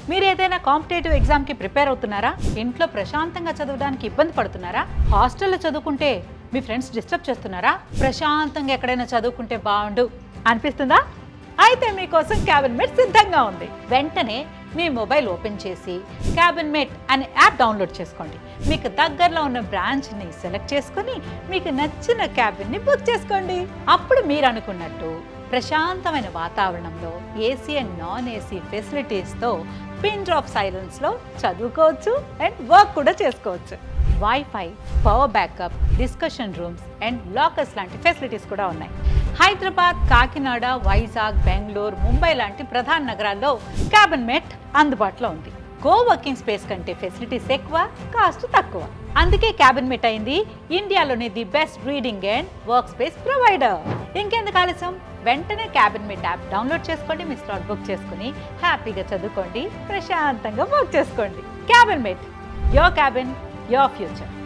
మీరు ఏదైనా కాంపిటేటివ్ ఎగ్జామ్కి ప్రిపేర్ అవుతున్నారా? ఇంట్లో ప్రశాంతంగా చదవడానికి ఇబ్బంది పడుతున్నారా? హాస్టల్లో చదువుకుంటే మీ ఫ్రెండ్స్ డిస్టర్బ్ చేస్తున్నారా? ప్రశాంతంగా ఎక్కడైనా చదువుకుంటే బాగుండు అనిపిస్తుందా? అయితే మీకోసం క్యాబిన్మేట్ సిద్ధంగా ఉంది. వెంటనే మీ మొబైల్ ఓపెన్ చేసి క్యాబిన్మేట్ అనే యాప్ డౌన్లోడ్ చేసుకోండి. మీకు దగ్గరలో ఉన్న బ్రాంచ్ని సెలెక్ట్ చేసుకుని మీకు నచ్చిన క్యాబిన్ని బుక్ చేసుకోండి. అప్పుడు మీరు అనుకున్నట్టు ప్రశాంతమైన వాతావరణంలో ఏసీ అండ్ నాన్ ఏసీ ఫెసిలిటీస్తో పిన్ డ్రాప్ సైలెన్స్లో చదువుకోవచ్చు అండ్ వర్క్ కూడా చేసుకోవచ్చు. Wifi, power backup, discussion rooms and lockers లాంటి ఫెసిలిటీస్ కూడా ఉన్నాయి. హైదరాబాద్, కాకినాడ, వైజాగ్, బెంగళూరు, ముంబై లాంటి ప్రధాన నగరాల్లో క్యాబిన్మేట్ అందుబాటులో ఉంది. కో వర్కింగ్ స్పేస్ కంటే ఫెసిలిటీస్ ఎక్కువ, కాస్ట్ తక్కువ. అందుకే క్యాబిన్మేట్ అయింది ఇండియాలోని the best reading and work space provider. ఇంకెందుకు ఆలస్యం, వెంటనే క్యాబిన్మేట్ యాప్ డౌన్లోడ్ చేసుకోండి, మీ స్లాట్ బుక్ చేసుకుని హ్యాపీగా చదువుకోండి, ప్రశాంతంగా వర్క్ చేసుకోండి. క్యాబిన్మేట్, యువర్ క్యాబిన్, యువర్ ఫ్యూచర్.